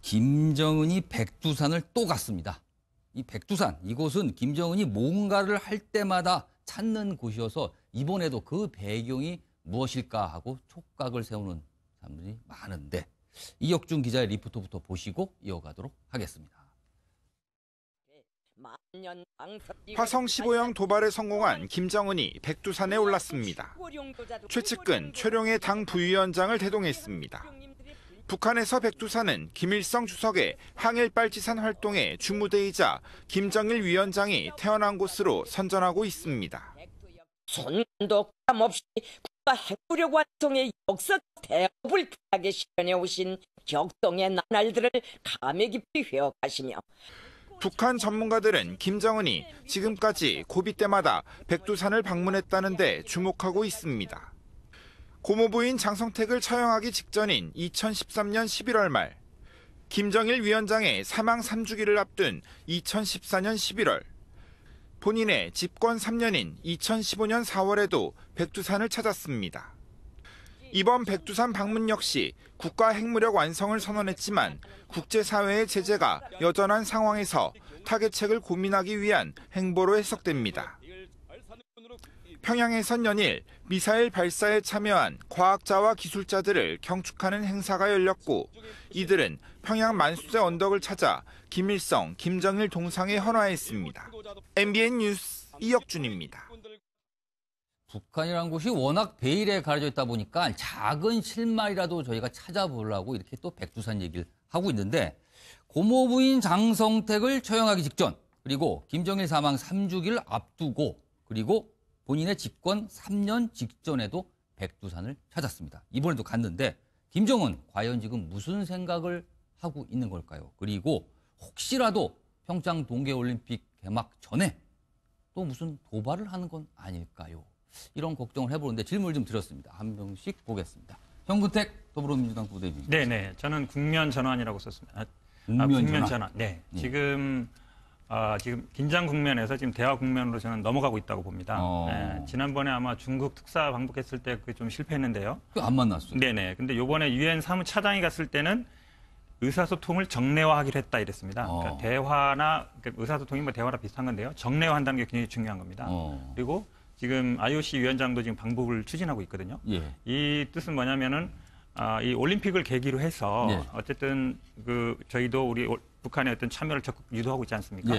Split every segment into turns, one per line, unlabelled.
김정은이 백두산을 또 갔습니다. 이 백두산, 이곳은 김정은이 뭔가를 할 때마다 찾는 곳이어서 이번에도 그 배경이 무엇일까 하고 촉각을 세우는 사람들이 많은데 이혁준 기자의 리포터부터 보시고 이어가도록 하겠습니다.
화성 15형 도발에 성공한 김정은이 백두산에 올랐습니다. 최측근 최룡해 당 부위원장을 대동했습니다. 북한에서 백두산은 김일성 주석의 항일빨치산 활동의 주무대이자 김정일 위원장이 태어난 곳으로 선전하고 있습니다.
손도 감 없이 국가 핵무력 완성의 역사 대업을 하게 실현해 오신 격동의 나날들을 감회 깊이 회억하시며
북한 전문가들은 김정은이 지금까지 고비 때마다 백두산을 방문했다는데 주목하고 있습니다. 고모부인 장성택을 처형하기 직전인 2013년 11월 말, 김정일 위원장의 사망 3주기를 앞둔 2014년 11월, 본인의 집권 3년인 2015년 4월에도 백두산을 찾았습니다. 이번 백두산 방문 역시 국가 핵무력 완성을 선언했지만 국제사회의 제재가 여전한 상황에서 타개책을 고민하기 위한 행보로 해석됩니다. 평양에선 연일 미사일 발사에 참여한 과학자와 기술자들을 경축하는 행사가 열렸고 이들은 평양 만수대 언덕을 찾아 김일성, 김정일 동상에 헌화했습니다. MBN 뉴스 이혁준입니다.
북한이라는 곳이 워낙 베일에 가려져 있다 보니까 작은 실마리라도 저희가 찾아보려고 이렇게 또 백두산 얘기를 하고 있는데 고모부인 장성택을 처형하기 직전 그리고 김정일 사망 3주기를 앞두고 그리고 본인의 집권 3년 직전에도 백두산을 찾았습니다. 이번에도 갔는데 김정은 과연 지금 무슨 생각을 하고 있는 걸까요? 그리고 혹시라도 평창 동계올림픽 개막 전에 또 무슨 도발을 하는 건 아닐까요? 이런 걱정을 해보는데 질문을 좀 드렸습니다. 한 명씩 보겠습니다. 현근택 더불어민주당 부대변인.
네네. 저는 국면 전환이라고 썼습니다.
국면
전환. 네. 지금 긴장 국면에서 지금 대화 국면으로 저는 넘어가고 있다고 봅니다. 네, 지난번에 아마 중국 특사 방북했을 때 그게 좀 실패했는데요.
안 만났어요.
네네. 근데 이번에 유엔 사무차장이 갔을 때는 의사소통을 정례화하기로 했다 이랬습니다. 그러니까 대화나 의사소통이 뭐 대화랑 비슷한 건데요. 정례화한다는 게 굉장히 중요한 겁니다. 그리고 지금 IOC 위원장도 지금 방북을 추진하고 있거든요. 예. 이 뜻은 뭐냐면은 이 올림픽을 계기로 해서 예. 어쨌든 저희도 우리 북한의 어떤 참여를 적극 유도하고 있지 않습니까?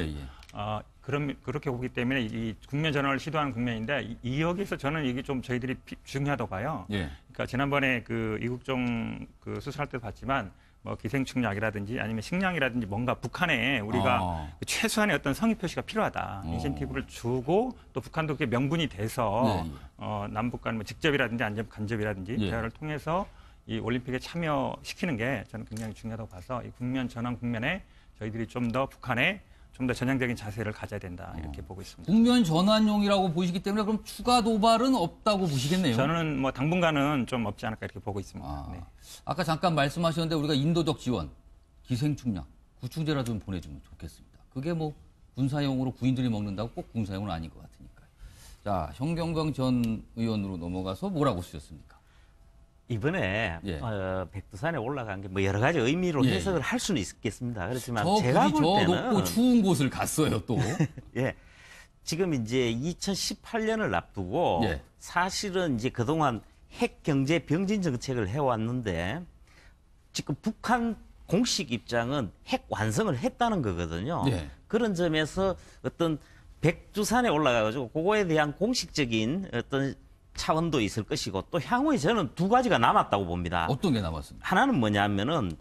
그렇게 보기 때문에 이 국면 전환을 시도하는 국면인데 여기서 저는 이게 좀 저희들이 중요하다고 봐요. 예. 그러니까 지난번에 이국종 수술할 때도 봤지만 뭐 기생충약이라든지 아니면 식량이라든지 뭔가 북한에 우리가 최소한의 어떤 성의 표시가 필요하다. 인센티브를 주고 또 북한도 그게 명분이 돼서 남북 간 뭐 직접이라든지 간접이라든지 대화를 통해서 이 올림픽에 참여시키는 게 저는 굉장히 중요하다고 봐서 이 국면 전환 국면에 저희들이 좀 더 북한에 좀 더 전향적인 자세를 가져야 된다 이렇게 보고 있습니다.
국면 전환용이라고 보시기 때문에 그럼 추가 도발은 없다고 보시겠네요.
저는 뭐 당분간은 좀 없지 않을까 이렇게 보고 있습니다. 네.
아까 잠깐 말씀하셨는데 우리가 인도적 지원, 기생충약, 구충제라도 좀 보내주면 좋겠습니다. 그게 뭐 군사용으로 구인들이 먹는다고 꼭 군사용은 아닌 것 같으니까요. 자, 현경병 전 의원으로 넘어가서 뭐라고 쓰셨습니까?
이번에 백두산에 올라간 게 뭐 여러 가지 의미로 해석을 할 수는 있겠습니다. 그렇지만 제가 볼 때는
저 높고 추운 곳을 갔어요 또.
예, 지금 이제 2018년을 앞두고 사실은 이제 그동안 핵 경제 병진 정책을 해왔는데 지금 북한 공식 입장은 핵 완성을 했다는 거거든요. 그런 점에서 어떤 백두산에 올라가가지고 그거에 대한 공식적인 어떤 차원도 있을 것이고 또 향후에 저는 두 가지가 남았다고 봅니다.
어떤 게 남았습니까?
하나는 뭐냐면은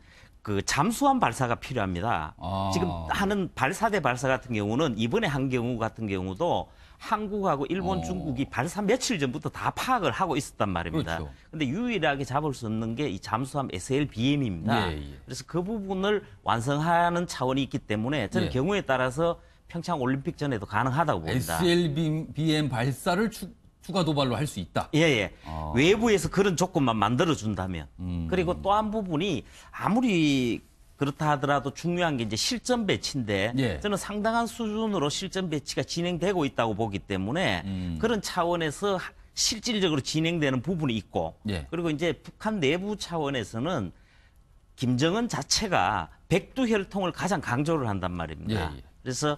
잠수함 발사가 필요합니다. 지금 하는 발사대 발사 같은 경우는 이번에 한 경우 같은 경우도 한국하고 일본, 중국이 발사 며칠 전부터 다 파악을 하고 있었단 말입니다. 그런데 유일하게 잡을 수 없는 게 이 잠수함 SLBM입니다. 그래서 그 부분을 완성하는 차원이 있기 때문에 저는 경우에 따라서 평창 올림픽 전에도 가능하다고 봅니다.
SLBM 발사를 추가 도발로 할 수 있다.
외부에서 그런 조건만 만들어준다면. 그리고 또 한 부분이 아무리 그렇다 하더라도 중요한 게 이제 실전 배치인데 저는 상당한 수준으로 실전 배치가 진행되고 있다고 보기 때문에 그런 차원에서 실질적으로 진행되는 부분이 있고 그리고 이제 북한 내부 차원에서는 김정은 자체가 백두혈통을 가장 강조를 한단 말입니다.
예, 예.
그래서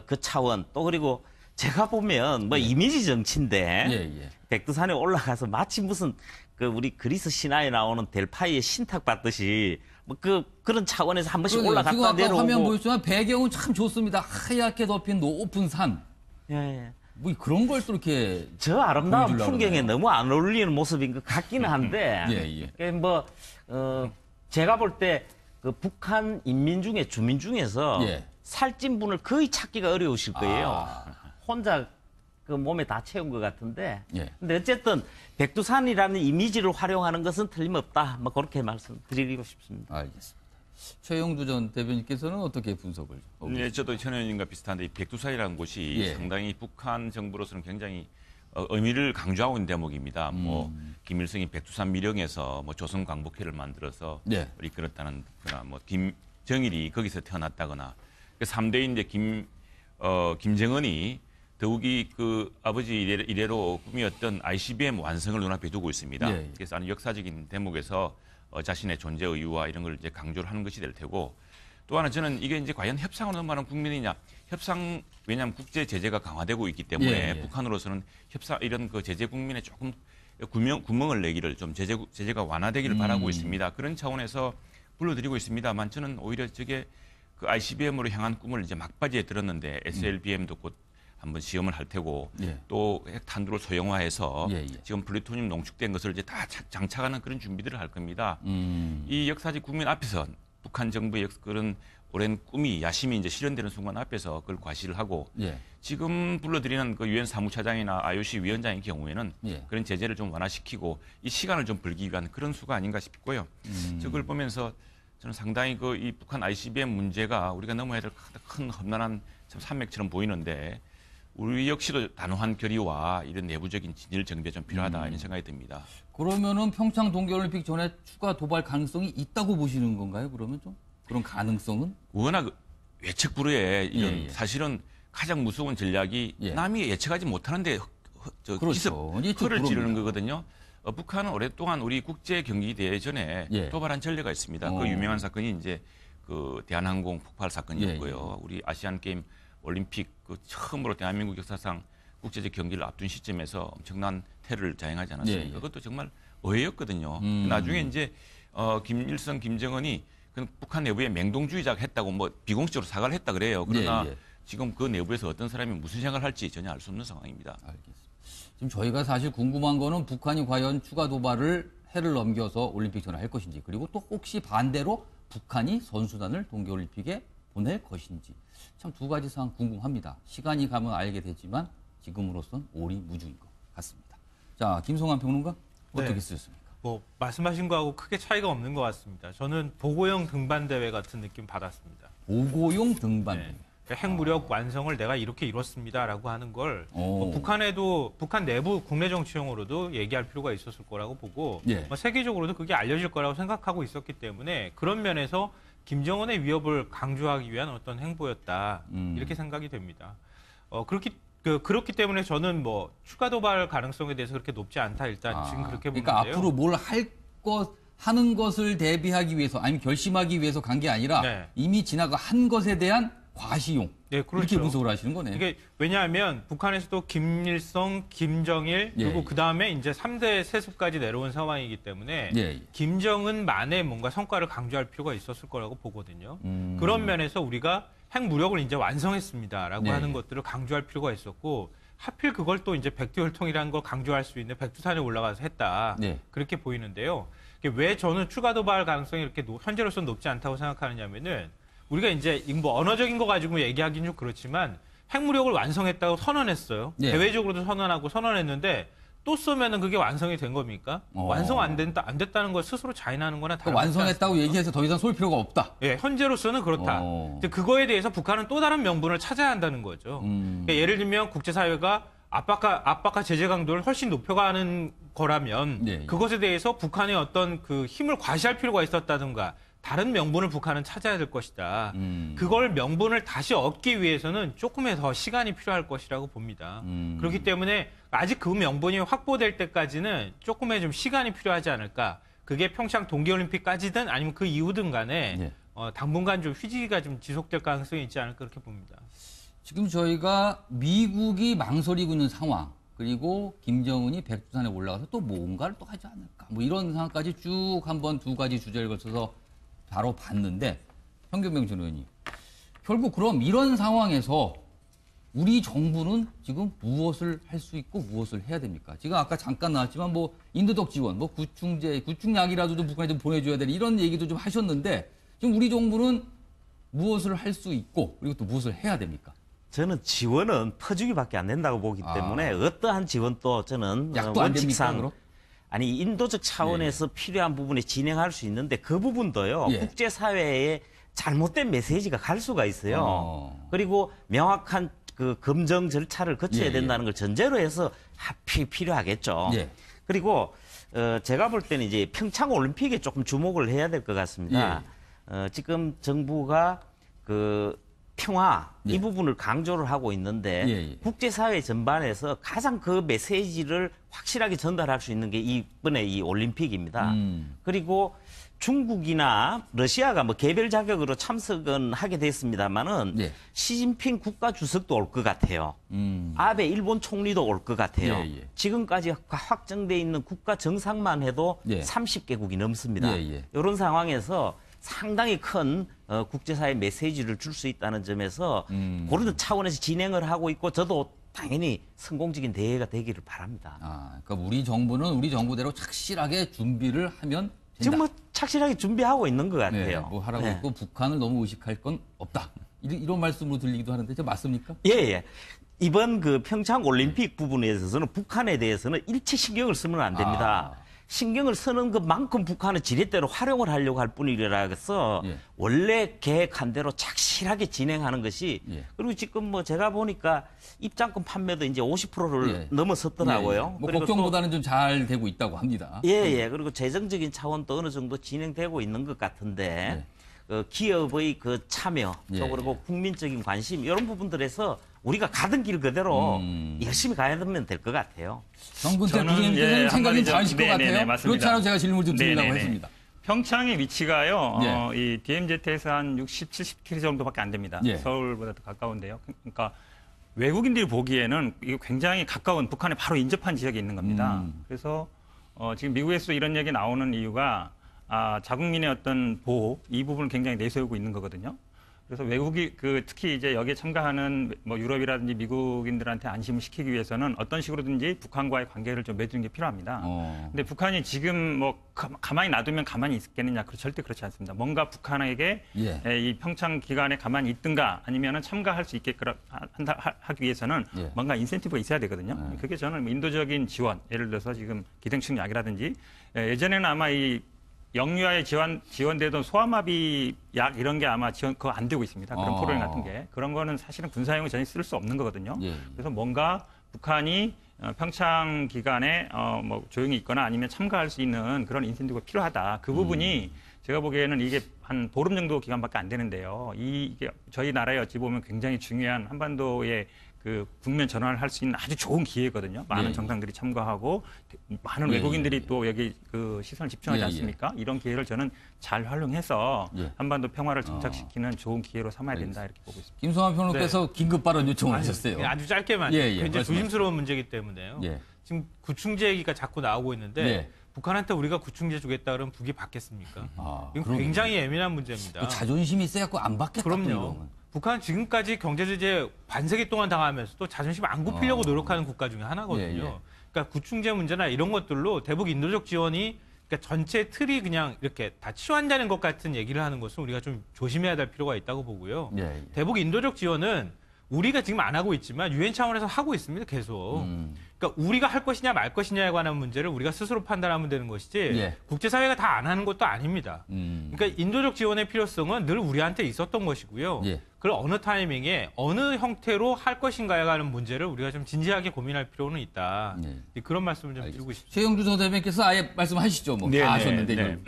그 차원 또 그리고 제가 보면 뭐 이미지 정치인데
예, 예.
백두산에 올라가서 마치 무슨 그 우리 그리스 신화에 나오는 델파이의 신탁 받듯이 뭐 그런 차원에서 한 번씩
그러네요. 지금
올라갔다
아까
내려오고.
화면 보였지만 배경은 참 좋습니다. 하얗게 덮인 높은 산.
예, 예.
뭐 그런 걸 또 이렇게
저 아름다운
보여주려고
풍경에
그러나요?
너무 안 어울리는 모습인 것 같기는 한데
예, 예.
뭐 제가 볼 때 그 북한 인민 중에 주민 중에서
예.
살찐 분을 거의 찾기가 어려우실 거예요.
아.
혼자 그 몸에 다 채운 것 같은데.
예.
근데 어쨌든 백두산이라는 이미지를 활용하는 것은 틀림없다. 뭐 그렇게 말씀드리고 싶습니다.
알겠습니다. 최영두 전 대변인께서는 어떻게 분석을?
네, 저도 현 의원님과 비슷한데 이 백두산이라는 곳이
예.
상당히 북한 정부로서는 굉장히 의미를 강조하고 있는 대목입니다. 뭐 김일성이 백두산 미령에서 뭐 조선 광복회를 만들어서
네.
이끌었다는 거나 뭐 김정일이 거기서 태어났다거나 그 3대인데 김정은이 더욱이 그 아버지 이래로 꿈이었던 ICBM 완성을 눈앞에 두고 있습니다.
예.
그래서 아주 역사적인 대목에서 자신의 존재 의유와 이런 걸 이제 강조를 하는 것이 될 테고 또 하나 저는 이게 이제 과연 협상으로 넘어가는 국면이냐 왜냐하면 국제 제재가 강화되고 있기 때문에
예, 예.
북한으로서는 이런 그 제재 국면에 조금 구멍을 내기를 좀 제재가 완화되기를 바라고 있습니다. 그런 차원에서 불러드리고 있습니다만 저는 오히려 저게 그 ICBM으로 향한 꿈을 이제 막바지에 들었는데 SLBM도 곧 한번 시험을 할 테고
예.
또 핵탄두를 소형화해서
예, 예.
지금 플루토늄 농축된 것을 이제 다 장착하는 그런 준비들을 할 겁니다. 이 역사적 국면 앞에서 북한 정부의 그런 오랜 꿈이 야심이 이제 실현되는 순간 앞에서 그걸 과시를 하고
예.
지금 불러들이는 그 유엔 사무차장이나 IOC 위원장의 경우에는
예.
그런 제재를 좀 완화시키고 이 시간을 좀 벌기 위한 그런 수가 아닌가 싶고요. 저걸 보면서 저는 상당히 그 이 북한 ICBM 문제가 우리가 넘어야 될 큰 험난한 참 산맥처럼 보이는데 우리 역시도 단호한 결의와 이런 내부적인 진일 정비가 좀 필요하다 이런 생각이 듭니다.
그러면은 평창 동계올림픽 전에 추가 도발 가능성이 있다고 보시는 건가요? 그러면 좀 그런 가능성은?
워낙 예측 불허에 이런
예, 예.
사실은 가장 무서운 전략이
예.
남이 예측하지 못하는데
그렇죠.
기습
예측
허를 찌르는
불허입니다.
거거든요. 북한은 오랫동안 우리 국제 경기 대회전에
예.
도발한 전례가 있습니다. 그 유명한 사건이 이제 그 대한항공 폭발 사건이었고요. 우리 아시안 게임 올림픽 그 처음으로 대한민국 역사상 국제적 경기를 앞둔 시점에서 엄청난 테러를 자행하지 않았습니까?
예, 예.
그것도 정말 어이였거든요. 나중에 이제 김일성, 김정은이 그 북한 내부에 맹동주의자가 했다고 뭐 비공식적으로 사과를 했다 그래요. 그러나
예, 예.
지금 그 내부에서 어떤 사람이 무슨 생각을 할지 전혀 알 수 없는 상황입니다.
알겠습니다. 지금 저희가 사실 궁금한 거는 북한이 과연 추가 도발을 해를 넘겨서 올림픽 전에 할 것인지 그리고 또 혹시 반대로 북한이 선수단을 동계올림픽에 보낼 것인지 참 두 가지 사항 궁금합니다. 시간이 가면 알게 되지만 지금으로선 오리무중인 것 같습니다. 자, 김성환 평론가 어떻게
네.
쓰셨습니까?
뭐 말씀하신 거하고 크게 차이가 없는 것 같습니다. 저는 보고형 등반 대회 같은 느낌 받았습니다.
보고용 등반.
네. 그러니까 핵무력 완성을 내가 이렇게 이뤘습니다라고 하는 걸
오.
북한 내부 국내 정치용으로도 얘기할 필요가 있었을 거라고 보고
예.
뭐 세계적으로도 그게 알려질 거라고 생각하고 있었기 때문에 그런 면에서 김정은의 위협을 강조하기 위한 어떤 행보였다 이렇게 생각이 됩니다. 그렇기 때문에 저는 뭐 추가 도발 가능성에 대해서 그렇게 높지 않다 일단 지금 그렇게 보는데요.
그러니까 앞으로 뭘 하는 것을 대비하기 위해서 아니면 결심하기 위해서 간 게 아니라
네.
이미 지나가 한 것에 대한 과시용.
네, 그렇죠.
이렇게 분석을 하시는 거네요.
이게 왜냐하면 북한에서도 김일성, 김정일 그리고
예.
그 다음에 이제 3대 세습까지 내려온 상황이기 때문에
예, 예.
김정은만의 뭔가 성과를 강조할 필요가 있었을 거라고 보거든요.
음.
그런 면에서 우리가 핵무력을 이제 완성했습니다라고
예,
하는
예.
것들을 강조할 필요가 있었고 하필 그걸 또 이제 백두혈통이라는 걸 강조할 수 있는 백두산에 올라가서 했다.
네.
그렇게 보이는데요. 왜 저는 추가 도발 가능성이 이렇게 현재로서는 높지 않다고 생각하느냐면은 우리가 이제 뭐 언어적인 거 가지고 얘기하기는 좀 그렇지만 핵무력을 완성했다고 선언했어요.
네.
대외적으로도 선언하고 선언했는데 또 쏘면은 그게 완성이 된 겁니까? 완성 안 됐다는 걸 스스로 자인하는 거나
그러니까
다름없지
완성했다고 얘기해서 더 이상 쏠 필요가 없다.
예, 현재로서는 그렇다. 근데 그거에 대해서 북한은 또 다른 명분을 찾아야 한다는 거죠. 그러니까 예를 들면 국제사회가 압박과 제재 강도를 훨씬 높여가는 거라면
예, 예.
그것에 대해서 북한의 어떤 그 힘을 과시할 필요가 있었다든가 다른 명분을 북한은 찾아야 될 것이다. 그걸 명분을 다시 얻기 위해서는 조금의 더 시간이 필요할 것이라고 봅니다. 그렇기 때문에 아직 그 명분이 확보될 때까지는 조금의 좀 시간이 필요하지 않을까. 그게 평창 동계올림픽까지든 아니면 그 이후든 간에
예.
당분간 좀 휴지가 좀 지속될 가능성이 있지 않을까 그렇게 봅니다.
지금 저희가 미국이 망설이고 있는 상황, 그리고 김정은이 백두산에 올라가서 또 뭔가를 또 하지 않을까, 뭐 이런 상황까지 쭉 한번 두 가지 주제를 거쳐서 바로 봤는데, 현경명 전 의원님, 결국 그럼 이런 상황에서 우리 정부는 지금 무엇을 할 수 있고 무엇을 해야 됩니까? 지금 아까 잠깐 나왔지만 뭐 인도적 지원, 뭐 구충약이라도 좀 북한에 좀 보내줘야 되는 이런 얘기도 좀 하셨는데, 지금 우리 정부는 무엇을 할 수 있고 그리고 또 무엇을 해야 됩니까?
저는 지원은 퍼주기밖에 안 된다고 보기 때문에 어떠한 지원도 저는
약도 안 됩니까,
원칙상
그럼?
아니 인도적 차원에서 필요한 부분에 진행할 수 있는데 그 부분도요
예.
국제사회에 잘못된 메시지가 갈 수가 있어요. 그리고 명확한 그 검증 절차를 거쳐야
예,
된다는 걸 전제로 해서 필요하겠죠.
예.
그리고 제가 볼 때는 이제 평창 올림픽에 조금 주목을 해야 될 것 같습니다. 지금 정부가 그 평화 이 부분을 강조를 하고 있는데 국제사회 전반에서 가장 그 메시지를 확실하게 전달할 수 있는 게 이번에 이 올림픽입니다. 그리고 중국이나 러시아가 뭐 개별 자격으로 참석은 하게 됐습니다만은 시진핑 국가주석도 올 것 같아요. 아베 일본 총리도 올 것 같아요. 지금까지 확정돼 있는 국가 정상만 해도 30개국이 넘습니다. 이런 상황에서 상당히 큰 국제사회 메시지를 줄 수 있다는 점에서 그런 차원에서 진행을 하고 있고 저도 당연히 성공적인 대회가 되기를 바랍니다.
그러니까 우리 정부는 우리 정부대로 착실하게 준비를 하면 된다.
지금 뭐 착실하게 준비하고 있는 것 같아요.
네, 뭐 하라고 있고 북한을 너무 의식할 건 없다. 이런 말씀으로 들리기도 하는데, 저 맞습니까?
예. 이번 그 평창 올림픽 부분에 있어서는 북한에 대해서는 일체 신경을 쓰면 안 됩니다. 신경을 쓰는 것만큼 북한은 지렛대로 활용을 하려고 할 뿐이라 해서 원래 계획한 대로 착실하게 진행하는 것이 그리고 지금 뭐 제가 보니까 입장권 판매도 이제 50%를 넘어섰더라고요.
뭐 걱정보다는 좀 잘 되고 있다고 합니다.
그리고 재정적인 차원도 어느 정도 진행되고 있는 것 같은데 기업의 그 참여, 또 그리고 국민적인 관심 이런 부분들에서 우리가 가던 길 그대로 열심히 가야 되면 될 것 같아요.
정근태 부장님께서는 생각이 다르실 것 같아요. 그렇지 않아도 제가 질문을 좀 드리려고 했습니다.
평창의 위치가요, 이 DMZ에서 한 60, 70km 정도밖에 안 됩니다. 서울보다 더 가까운데요. 그러니까 외국인들이 보기에는 이거 굉장히 가까운 북한에 바로 인접한 지역에 있는 겁니다. 그래서 지금 미국에서 이런 얘기 나오는 이유가 자국민의 어떤 보호 이 부분을 굉장히 내세우고 있는 거거든요. 그래서 외국이 특히 이제 여기에 참가하는 뭐 유럽이라든지 미국인들한테 안심을 시키기 위해서는 어떤 식으로든지 북한과의 관계를 좀 맺는 게 필요합니다. 근데 북한이 지금 뭐 가만히 놔두면 가만히 있겠느냐? 절대 그렇지 않습니다. 뭔가 북한에게 이 평창 기간에 가만히 있든가 아니면은 참가할 수 있게 하기 위해서는 뭔가 인센티브가 있어야 되거든요. 그게 저는 인도적인 지원, 예를 들어서 지금 기생충 약이라든지 예전에는 아마 이 영유아에 지원되던 소아마비 약 이런 게 아마 그거 안 되고 있습니다. 그런 프로그램 같은 게. 그런 거는 사실은 군사용은 전혀 쓸 수 없는 거거든요. 그래서 뭔가 북한이 평창 기간에 뭐 조용히 있거나 아니면 참가할 수 있는 그런 인센티브가 필요하다. 그 부분이 제가 보기에는 이게 한 보름 정도 기간밖에 안 되는데요. 이게 저희 나라에 어찌 보면 굉장히 중요한 한반도의 그 국면 전환을 할 수 있는 아주 좋은 기회거든요. 많은 정상들이 참가하고 많은 외국인들이 또 여기 그 시선을 집중하지 않습니까? 이런 기회를 저는 잘 활용해서 한반도 평화를 정착시키는 좋은 기회로 삼아야 된다 이렇게 보고 있습니다.
김성환 평론가께서 긴급 발언 요청을 하셨어요.
아주 짧게만. 굉장히 조심스러운 문제이기 때문에요. 지금 구충제 얘기가 자꾸 나오고 있는데 북한한테 우리가 구충제 주겠다 그러면 북이 받겠습니까? 이건 굉장히 예민한 문제입니다.
자존심이 세갖고 안 받겠다.
그럼요. 북한은 지금까지 경제제재 반세기 동안 당하면서도 자존심 안 굽히려고 노력하는 국가 중에 하나거든요. 그러니까 구충제 문제나 이런 것들로 대북 인도적 지원이 그러니까 전체 틀이 그냥 이렇게 다 치환되는 것 같은 얘기를 하는 것은 우리가 좀 조심해야 될 필요가 있다고 보고요. 대북 인도적 지원은 우리가 지금 안 하고 있지만 유엔 차원에서 하고 있습니다. 계속. 그러니까 우리가 할 것이냐 말 것이냐에 관한 문제를 우리가 스스로 판단하면 되는 것이지 국제사회가 다 안 하는 것도 아닙니다. 그러니까 인도적 지원의 필요성은 늘 우리한테 있었던 것이고요. 그걸 어느 타이밍에 어느 형태로 할 것인가에 관한 문제를 우리가 좀 진지하게 고민할 필요는 있다. 그런 말씀을 좀 드리고 싶습니다.
최영주 전 대변께서 아예 말씀하시죠. 뭐 다 하셨는데.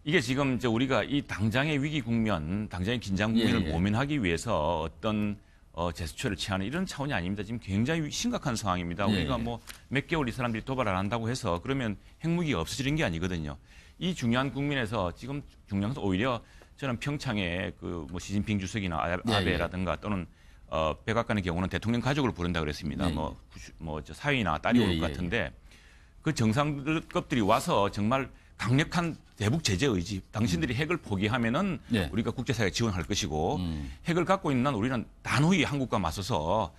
이게 지금 우리가 이 당장의 위기 국면, 당장의 긴장 국면을 고민하기 위해서 어떤 제스처를 취하는 이런 차원이 아닙니다. 지금 굉장히 심각한 상황입니다.
예,
우리가
예.
뭐 몇 개월 이 사람들이 도발 안 한다고 해서 그러면 핵무기가 없어지는 게 아니거든요. 이 중요한 국면에서 지금 중요한 것은 오히려 저는 평창에 그 뭐 시진핑 주석이나 아베라든가 또는 백악관의 경우는 대통령 가족을 부른다 그랬습니다.
예, 예.
저 사위나 딸이
예,
올
예,
것 같은데 그 정상급들이 와서 정말 강력한 대북 제재 의지, 당신들이 핵을 포기하면은
예.
우리가 국제사회에 지원할 것이고 핵을 갖고 있는 한 우리는 단호히 한국과 맞서서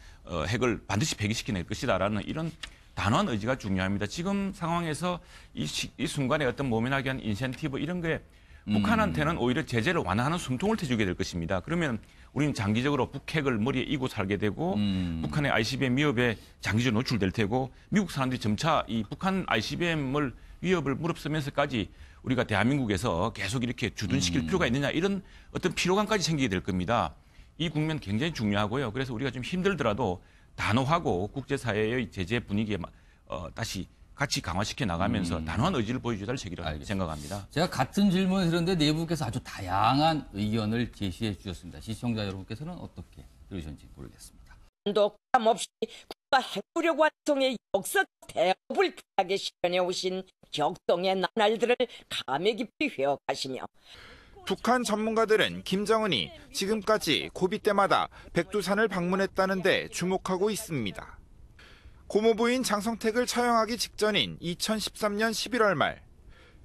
핵을 반드시 폐기시켜낼 것이다라는 이런 단호한 의지가 중요합니다. 지금 상황에서 이 순간에 어떤 모면하게 한 인센티브 이런 게 북한한테는 오히려 제재를 완화하는 숨통을 트주게 될 것입니다. 그러면 우리는 장기적으로 북핵을 머리에 이고 살게 되고 북한의 ICBM 위협에 장기적으로 노출될 테고 미국 사람들이 점차 이 북한 ICBM을 위협을 무릅쓰면서까지 우리가 대한민국에서 계속 이렇게 주둔시킬 필요가 있느냐 이런 어떤 피로감까지 생기게 될 겁니다. 이 국면 굉장히 중요하고요. 그래서 우리가 좀 힘들더라도 단호하고 국제사회의 제재 분위기에 다시 같이 강화시켜 나가면서 단호한 의지를 보여줘야 할 시기라고 생각합니다.
제가 같은 질문을 드렸는데 네 분께서 아주 다양한 의견을 제시해 주셨습니다. 시청자 여러분께서는 어떻게 들으셨는지 모르겠습니다.
도 없이 국가 핵무력 완성의 역사적 대업을 귀하게 실현해 오신 격동의 나날들을 감회 깊이 회억하시며
북한 전문가들은 김정은이 지금까지 고비 때마다 백두산을 방문했다는데 주목하고 있습니다. 고모부인 장성택을 처형하기 직전인 2013년 11월 말,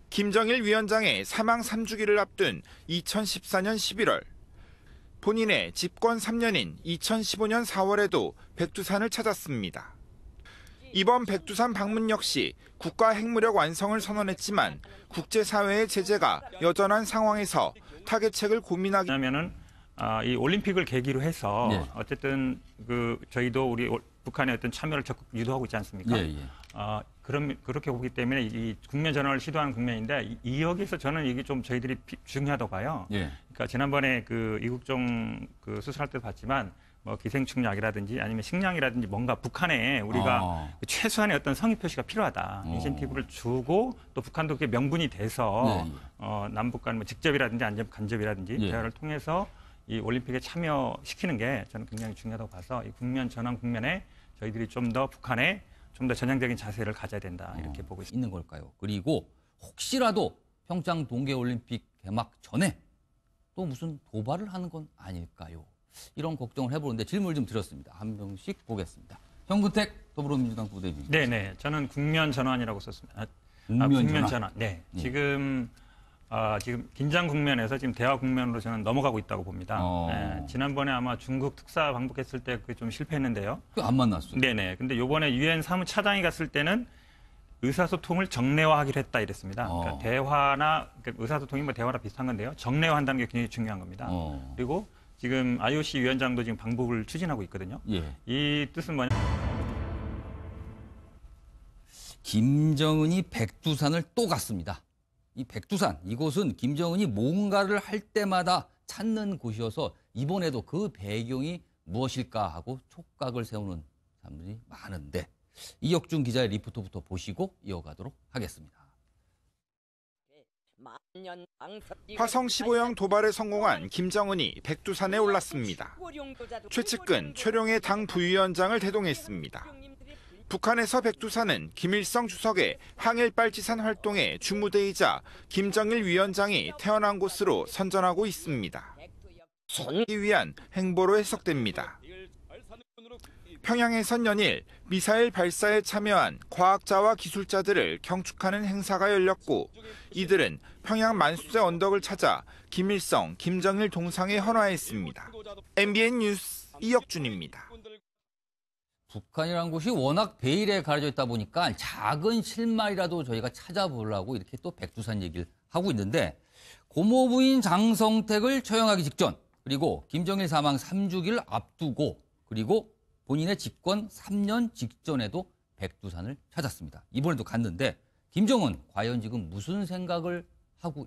김정일 위원장의 사망 3주기를 앞둔 2014년 11월, 본인의 집권 3년인 2015년 4월에도 백두산을 찾았습니다. 이번 백두산 방문 역시 국가 핵무력 완성을 선언했지만 국제사회의 제재가 여전한 상황에서 타개책을 고민하기.
왜냐하면은 이 올림픽을 계기로 해서
네.
어쨌든 그 저희도 우리 북한의 어떤 참여를 적극 유도하고 있지 않습니까?
예, 예.
그렇게 보기 때문에 이 국면 전환을 시도하는 국면인데 이 여기서 저는 이게 좀 저희들이 중요하다고 봐요.
예.
그러니까 지난번에 그 이국종 그 수술할 때도 봤지만 뭐 기생충약이라든지 아니면 식량이라든지 뭔가 북한에 우리가 최소한의 어떤 성의 표시가 필요하다. 인센티브를 주고 또 북한도 그게 명분이 돼서 남북 간 뭐 직접이라든지 간접이라든지
예.
대화를 통해서 이 올림픽에 참여시키는 게 저는 굉장히 중요하다고 봐서 이 국면 전환 국면에 저희들이 좀 더 북한에 좀 더 전향적인 자세를 가져야 된다 이렇게 보고 있습니다.
있는 걸까요? 그리고 혹시라도 평창 동계올림픽 개막 전에 또 무슨 도발을 하는 건 아닐까요? 이런 걱정을 해보는데 질문을 좀 드렸습니다. 한 명씩 보겠습니다. 현근택 더불어민주당 부대변인.
네네, 저는 국면 전환이라고 썼습니다.
국면
전환. 네,
네.
지금 긴장 국면에서 지금 대화 국면으로 저는 넘어가고 있다고 봅니다. 네, 지난번에 아마 중국 특사 방북했을 때 그게 좀 실패했는데요.
안 만났어요.
네네. 근데 요번에 유엔 사무차장이 갔을 때는 의사소통을 정례화하기로 했다 이랬습니다. 그러니까 그러니까 의사소통이 뭐 대화랑 비슷한 건데요. 정례화한다는 게 굉장히 중요한 겁니다. 그리고 지금 IOC 위원장도 지금 방북을 추진하고 있거든요.
예.
이 뜻은 뭐냐?
김정은이 백두산을 또 갔습니다. 이 백두산, 이곳은 김정은이 뭔가를 할 때마다 찾는 곳이어서 이번에도 그 배경이 무엇일까 하고 촉각을 세우는 사람들이 많은데 이혁준 기자의 리포트부터 보시고 이어가도록 하겠습니다.
화성 15형 도발에 성공한 김정은이 백두산에 올랐습니다. 최측근 최룡해 당 부위원장을 대동했습니다. 북한에서 백두산은 김일성 주석의 항일빨치산 활동의 주무대이자 김정일 위원장이 태어난 곳으로 선전하고 있습니다. 손기 위한 행보로 해석됩니다. 평양에선 연일 미사일 발사에 참여한 과학자와 기술자들을 경축하는 행사가 열렸고 이들은 평양 만수대 언덕을 찾아 김일성, 김정일 동상에 헌화했습니다. MBN 뉴스 이혁준입니다.
북한이라는 곳이 워낙 베일에 가려져 있다 보니까 작은 실마리라도 저희가 찾아보려고 이렇게 또 백두산 얘기를 하고 있는데 고모부인 장성택을 처형하기 직전 그리고 김정일 사망 3주기를 앞두고 그리고 본인의 집권 3년 직전에도 백두산을 찾았습니다. 이번에도 갔는데 김정은 과연 지금 무슨 생각을 하고